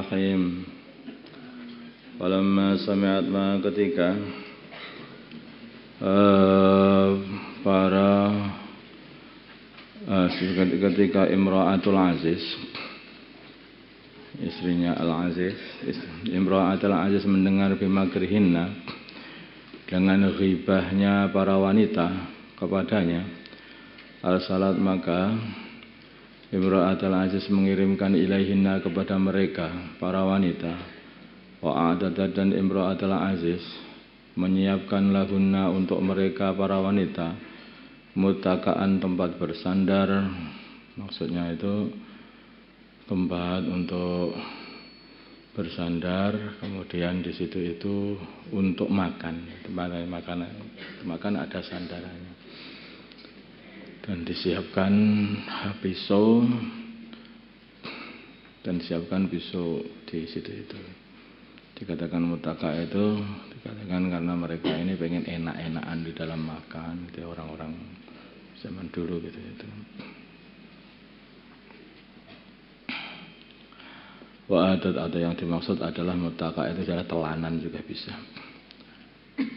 Bismillahirrahmanirrahim. Falamma sami'at ma ketika ketika Imra'atul Aziz, istrinya Al-Aziz, Imra'atul Aziz mendengar bimakrihinna, dengan ghibahnya para wanita kepadanya, al-salat maka Imra'atul Aziz mengirimkan ilaihinna kepada mereka para wanita, wa'adadat dan Imra'atul Aziz menyiapkan lahunna untuk mereka para wanita mutakaan tempat bersandar, maksudnya itu tempat untuk bersandar, kemudian di situ itu untuk makan, tempat makan ada sandarannya, dan disiapkan pisau di situ itu. Dikatakan mutaka itu dikatakan karena mereka ini pengen enak-enakan di dalam makan, itu orang-orang zaman dulu gitu itu. Wa'adat atau yang dimaksud adalah mutaka itu adalah telanan juga bisa.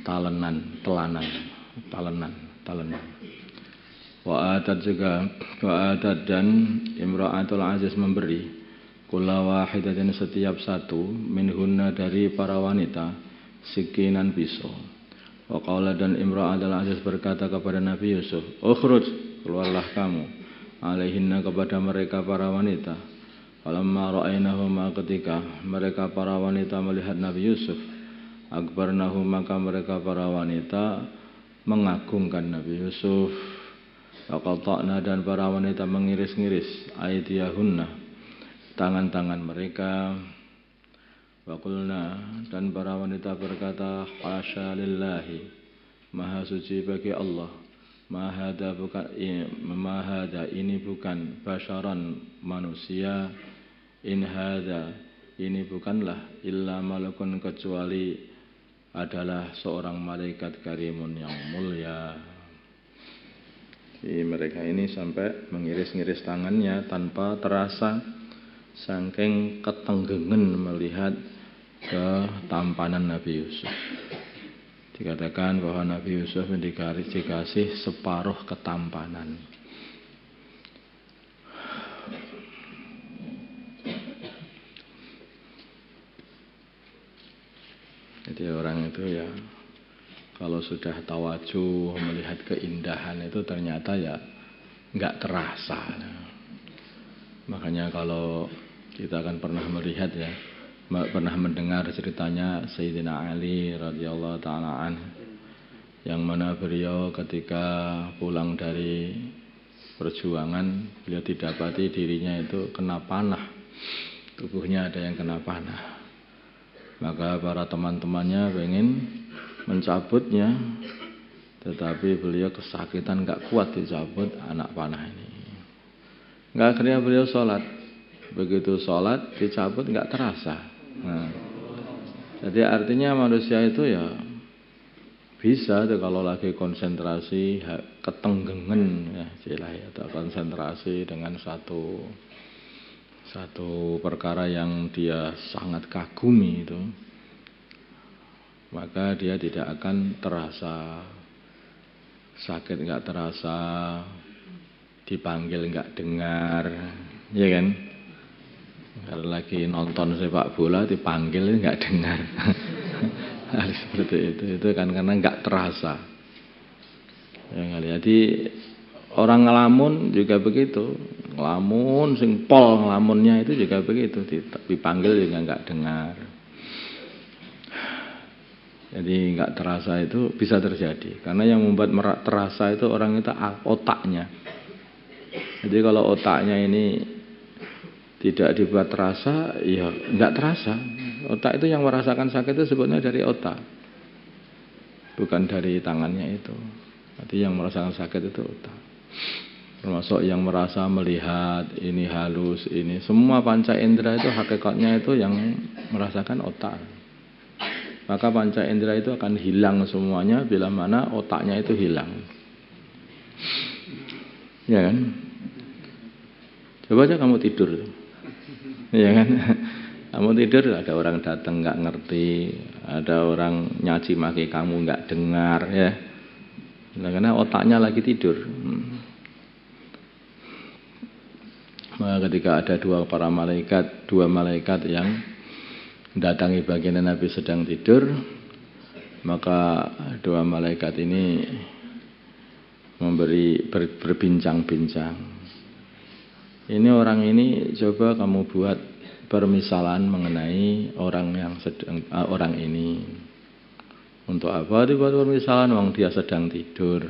Talenan. Wa'adat juga, wa'adat dan Imra'atul Aziz memberi kulla wahidatin setiap satu minhunna dari para wanita sikinan pisau. Wa qala dan Imra'atul Aziz berkata kepada Nabi Yusuf, "Ukhruj, keluarlah kamu alaihinna kepada mereka para wanita." Falamma ra'ainahuma ketika mereka para wanita melihat Nabi Yusuf, akbarnahu maka mereka para wanita mengagungkan Nabi Yusuf. Waqata'na dan para wanita mengiris-ngiris aydiyahunna tangan-tangan mereka. Waqulna dan para wanita berkata, hasya lillahi, maha suci bagi Allah, mahada ini bukan basyaran manusia, in hada ini bukanlah illa malakun kecuali adalah seorang malaikat karimun yang mulia. Jadi mereka ini sampai mengiris-ngiris tangannya tanpa terasa, saking ketenggengan melihat ketampanan Nabi Yusuf. Dikatakan bahwa Nabi Yusuf dikasih separuh ketampanan. Jadi orang itu ya kalau sudah tawajuh melihat keindahan itu ternyata ya nggak terasa. Makanya kalau kita akan pernah melihat ya, pernah mendengar ceritanya Sayyidina Ali radhiyallahu ta'ala anhu, yang mana beliau ketika pulang dari perjuangan, beliau didapati dirinya itu kena panah, tubuhnya ada yang kena panah. Maka para teman-temannya pengen mencabutnya, tetapi beliau kesakitan, gak kuat dicabut anak panah ini. Akhirnya beliau sholat. Begitu sholat dicabut gak terasa. Nah, jadi artinya manusia itu ya bisa tuh kalau lagi konsentrasi ketenggengan ya istilahnya, atau konsentrasi dengan satu perkara yang dia sangat kagumi itu, maka dia tidak akan terasa sakit, nggak terasa, dipanggil nggak dengar, ya kan? Kalau lagi nonton sepak bola dipanggil nggak dengar. Harus seperti itu kan karena nggak terasa. Ya, jadi orang ngelamun juga begitu, ngelamun sing pol ngelamunnya itu juga begitu, dipanggil juga nggak dengar. Jadi nggak terasa itu bisa terjadi karena yang membuat terasa itu orang itu otaknya. Jadi kalau otaknya ini tidak dibuat terasa, ya nggak terasa. Otak itu yang merasakan sakit itu sebetulnya dari otak, bukan dari tangannya itu. Jadi yang merasakan sakit itu otak. Termasuk yang merasa melihat ini halus, ini semua panca indera itu hakikatnya itu yang merasakan otak. Maka panca indera itu akan hilang semuanya bila mana otaknya itu hilang. Ya kan? Coba aja kamu tidur. Ya kan? Kamu tidur, ada orang datang nggak ngerti, ada orang nyaci maki kamu nggak dengar ya. Karena otaknya lagi tidur. Maka ketika ada dua malaikat yang datangi baginda Nabi sedang tidur, maka dua malaikat ini berbincang-bincang. Ini orang ini coba kamu buat permisalan mengenai orang ini. Untuk apa dibuat permisalan? Wong dia sedang tidur.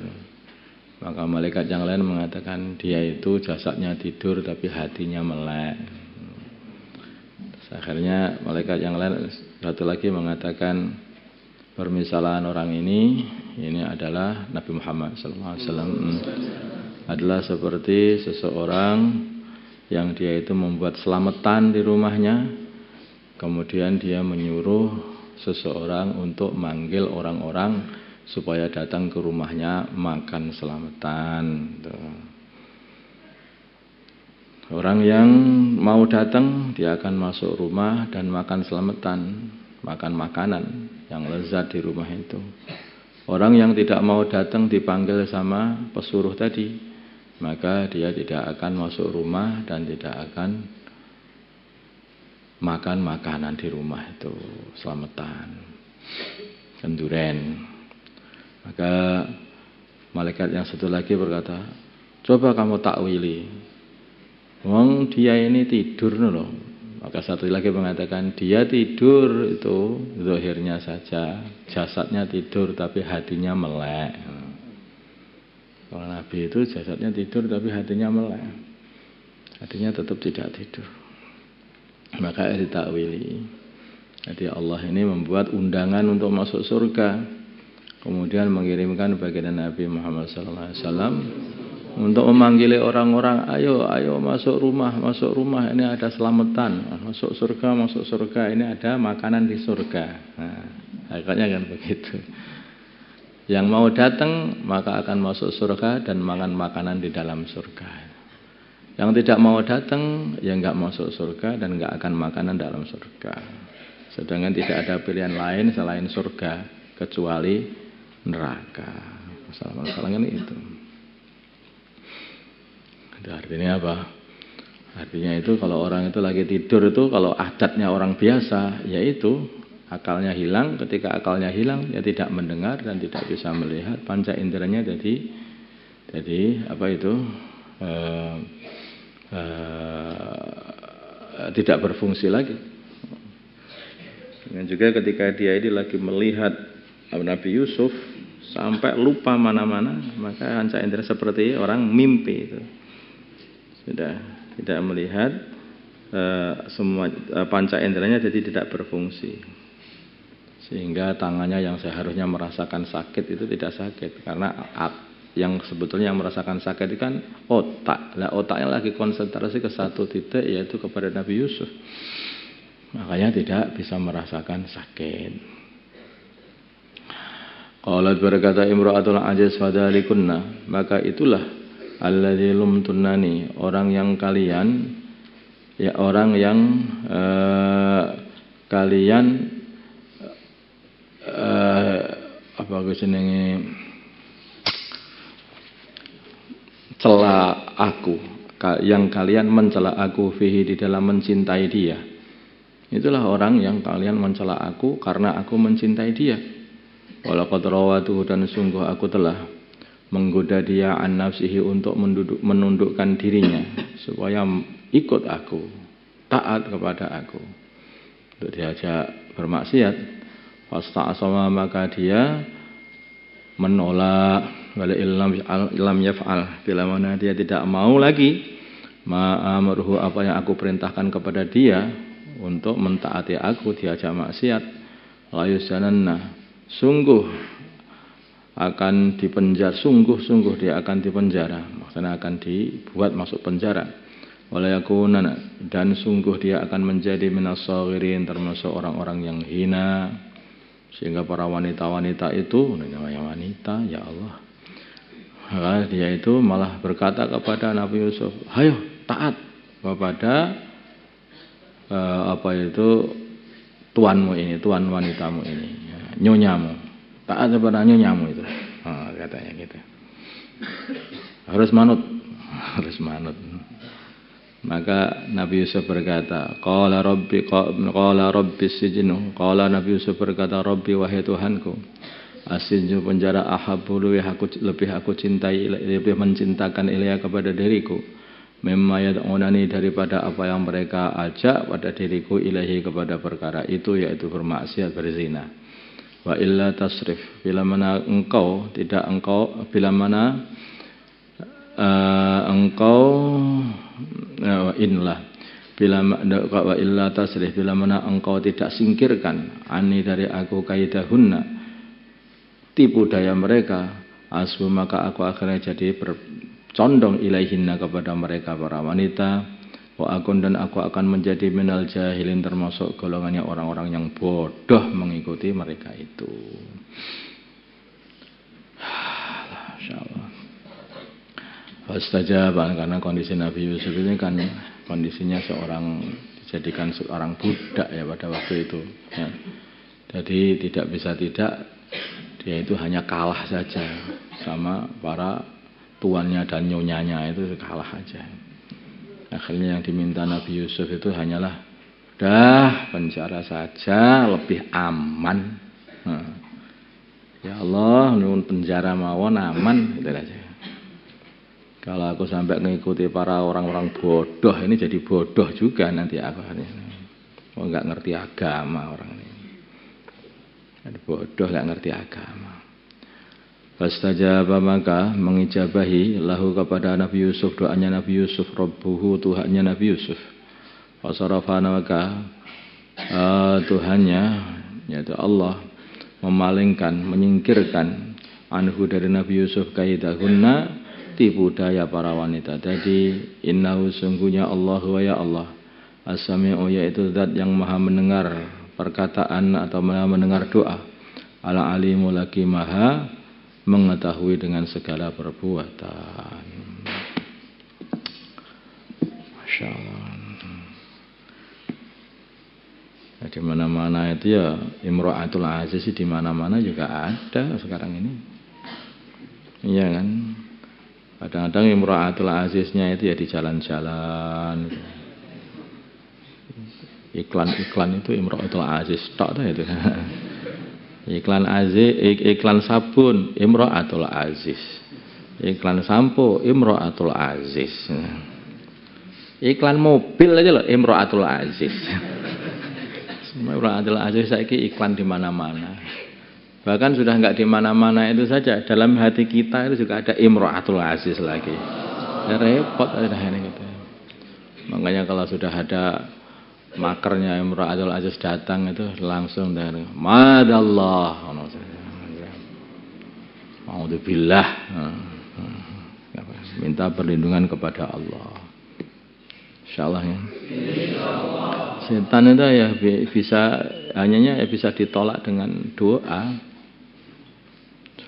Maka malaikat yang lain mengatakan dia itu jasadnya tidur tapi hatinya melek. Akhirnya malaikat yang lain satu lagi mengatakan permisalan orang ini adalah Nabi Muhammad SAW adalah seperti seseorang yang dia itu membuat selamatan di rumahnya, kemudian dia menyuruh seseorang untuk manggil orang-orang supaya datang ke rumahnya makan selamatan. Orang yang mau datang dia akan masuk rumah dan makan selamatan, makan makanan yang lezat di rumah itu. Orang yang tidak mau datang dipanggil sama pesuruh tadi, maka dia tidak akan masuk rumah dan tidak akan makan makanan di rumah itu, selamatan, kenduren. Maka malaikat yang satu lagi berkata, coba kamu takwili, wong dia ini tidur loh. Maka satu lagi mengatakan dia tidur itu zahirnya saja, jasadnya tidur tapi hatinya melek. Kalau Nabi itu jasadnya tidur tapi hatinya melek, hatinya tetap tidak tidur. Maka ditakwili. Jadi Allah ini membuat undangan untuk masuk surga, kemudian mengirimkan baginda Nabi Muhammad SAW untuk memanggil orang-orang, ayo masuk rumah, ini ada selamatan, masuk surga, ini ada makanan di surga. Nah, akhirnya kan begitu. Yang mau datang maka akan masuk surga dan makan makanan di dalam surga. Yang tidak mau datang ya enggak masuk surga dan enggak akan makanan dalam surga. Sedangkan tidak ada pilihan lain selain surga kecuali neraka. Masalah-masalahnya itu. Itu artinya apa? Artinya itu kalau orang itu lagi tidur itu, kalau adatnya orang biasa, yaitu akalnya hilang. Ketika akalnya hilang, ya tidak mendengar dan tidak bisa melihat. Panca inderanya jadi apa itu? Tidak berfungsi lagi. Dan juga ketika dia ini lagi melihat Nabi Yusuf sampai lupa mana-mana, maka panca indera seperti orang mimpi itu. Sudah tidak melihat, semua panca inderanya jadi tidak berfungsi. Sehingga tangannya yang seharusnya merasakan sakit itu tidak sakit, karena yang sebetulnya yang merasakan sakit itu kan otak. Lah otaknya lagi konsentrasi ke satu titik, yaitu kepada Nabi Yusuf. Makanya tidak bisa merasakan sakit. Qalat berkata imra'atul aziz fadalikunna, maka itulah alladzi lumtunani, orang yang kalian apa jenenge cela aku, yang kalian mencela aku fihi di dalam mencintai dia. Itulah orang yang kalian mencela aku karena aku mencintai dia. Walaqad rawatuhu, dan sungguh aku telah menggoda dia an nafsihi, untuk menundukkan dirinya supaya ikut aku, taat kepada aku, untuk diajak bermaksiat. Fasta'asama, maka dia menolak. Wala illam yaf'al, bila mana dia tidak mau lagi ma'amruhu, apa yang aku perintahkan kepada dia untuk mentaati aku, diajak maksiat. La yusananna, sungguh akan dipenjara, sungguh dia akan dipenjara, maksudnya akan dibuat masuk penjara. Wala yakunana, dan sungguh dia akan menjadi minasaghirin, termasuk orang-orang yang hina. Sehingga para wanita-wanita itu, namanya wanita, ya Allah, maka dia itu malah berkata kepada Nabi Yusuf, ayo taat kepada tuanmu ini, tuan wanitamu ini, nyonyamu. Taat kepada nyonyamu itu. Katanya gitu. Harus manut. Maka Nabi Yusuf berkata, qala rabbi sijnu. Qala Nabi Yusuf berkata, Rabbi wahai Tuhanku, asijnu penjara ahabbu lebih aku cintai, lebih mencintakan ilaiya kepada diriku. Mimma yad'unani daripada apa yang mereka ajak pada diriku ilahi kepada perkara itu, yaitu bermaksiat, berzina. Wa illa tasrif bila mana engkau tidak singkirkan ani dari aku kaidahunna tipu daya mereka, asbu maka aku akhirnya jadi condong ilaihinna kepada mereka para wanita, wa akun dan aku akan menjadi minal jahilin termasuk golongannya orang-orang yang bodoh mengikuti mereka itu. Insyaallah. Fastajaba, karena kondisi Nabi Yusuf ini kan kondisinya dijadikan seorang budak ya pada waktu itu. Ya. Jadi tidak bisa tidak dia itu hanya kalah saja sama para tuannya dan nyonyanya, itu kalah aja. Akhirnya yang diminta Nabi Yusuf itu hanyalah penjara saja lebih aman. Ya Allah, nun penjara mawon aman gitu aja. Kalau aku sampai mengikuti para orang-orang bodoh ini jadi bodoh juga nanti aku enggak ngerti agama orang ini. Jadi bodoh enggak ngerti agama. Fastajaba maka mengijabahi lahu kepada Nabi Yusuf doanya Nabi Yusuf, Rabbuhu Tuhannya Nabi Yusuf. Fasarafana maka Tuhannya yaitu Allah menyingkirkan anhu dari Nabi Yusuf kaidahunna tipu daya para wanita. Jadi innahu sungguhnya Allah wa ya Allah as-sami'u yaitu zat yang maha mendengar perkataan atau maha mendengar doa, ala alimu lagi maha mengetahui dengan segala perbuatan. Masya Allah. Nah, di mana-mana itu ya Imra'atul Aziz di mana-mana juga ada sekarang ini. Iya kan? Kadang-kadang Imra'atul Aziznya itu ya di jalan-jalan. Iklan itu Imra'atul Aziz tok itu. Iklan sabun Imra'atul Aziz. Iklan sampo Imra'atul Aziz. Iklan mobil aja loh Imra'atul Aziz. Imra'atul Aziz saiki iklan di mana-mana. Bahkan sudah enggak di mana-mana itu saja, dalam hati kita itu juga ada Imra'atul Aziz lagi. Ya repot ada ini gitu. Makanya kalau sudah ada makernya Imra'atul Aziz datang itu langsung dari madallah, ma'udzubillah, minta perlindungan kepada Allah. Insyaallah ya. Setan itu ya bisa ditolak dengan doa.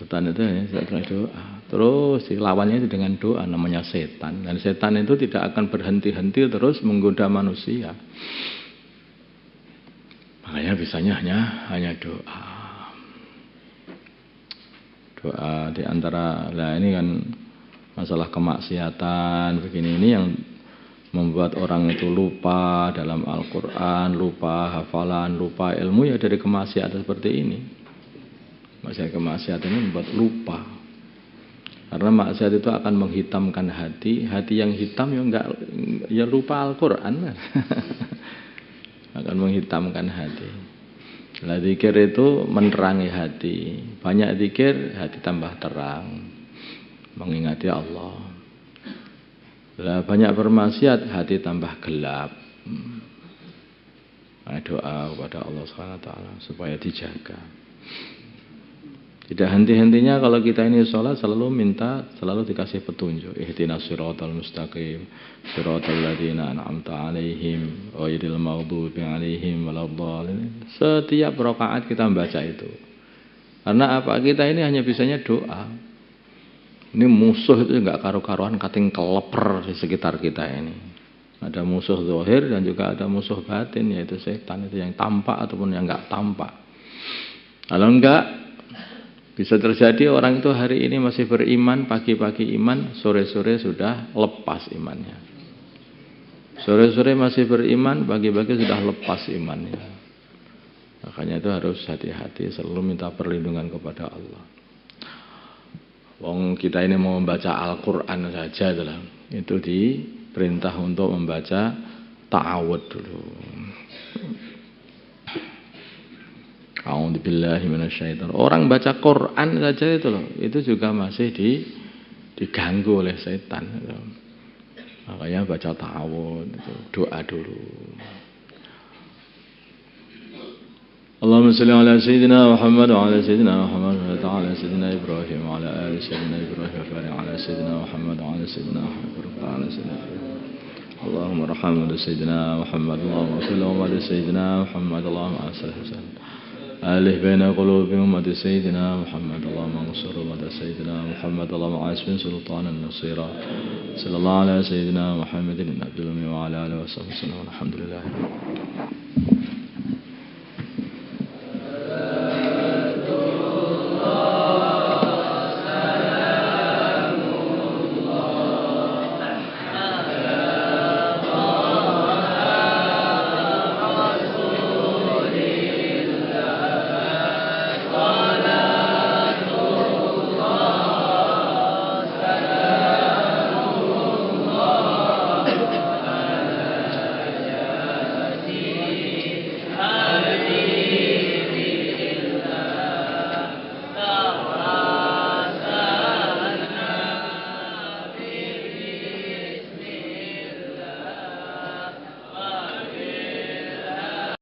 Setan itu ya dengan doa. Terus lawannya itu dengan doa, namanya setan. Dan setan itu tidak akan berhenti-henti terus menggoda manusia. Makanya bisanya hanya doa. Doa di antara ini kan masalah kemaksiatan begini ini yang membuat orang itu lupa dalam Al-Quran, lupa hafalan, lupa ilmu ya dari kemaksiatan seperti ini. Kemaksiatan ini membuat lupa. Karena maksiat itu akan menghitamkan hati yang hitam ya lupa Al-Quran. Akan menghitamkan hati. Lah zikir itu menerangi hati. Banyak zikir hati tambah terang. Mengingati Allah. Lah banyak bermaksiat hati tambah gelap. Doa kepada Allah SWT supaya dijaga. Tidak henti-hentinya kalau kita ini sholat selalu minta, selalu dikasih petunjuk. Ihdinas siratal mustaqim, siratal ladzina an'amta 'alaihim ghairil maghdubi 'alaihim waladdallin. Setiap rakaat kita membaca itu. Karena apa? Kita ini hanya bisanya doa. Ini musuh itu enggak karu-karuan kating keleper di sekitar kita ini. Ada musuh zahir dan juga ada musuh batin, yaitu setan, itu yang tampak ataupun yang enggak tampak. Kalau enggak, bisa terjadi orang itu hari ini masih beriman, pagi-pagi iman, sore-sore sudah lepas imannya. Sore-sore masih beriman, pagi-pagi sudah lepas imannya. Makanya itu harus hati-hati, selalu minta perlindungan kepada Allah. Wong kita ini mau membaca Al-Quran saja, itu diperintah untuk membaca ta'awud dulu. A'udzubillahi minasyaitonir. Orang baca Quran saja itu juga masih diganggu oleh setan. Makanya baca ta'awud, doa dulu. Allahumma salli ala sayyidina Muhammad wa ala sayyidina Muhammad wa ala sayyidina Ibrahim wa ala ali sayyidina Ibrahim wa ala sayyidina Muhammad wa ala sayyidina Muhammad wa ala sayyidina Allahumma arhamna sayyidina Muhammad Allahumma salli ala sayyidina Muhammad Allahumma salli alih baina qulubi ummati sayyidina Muhammad Allahumma ansur ummata sayyidina Muhammad Allahumma asbin sultanan nasira sallallahu ala sayyidina Muhammadin nabiyil ummi wa ala alihi wa sahbihi alhamdulillah.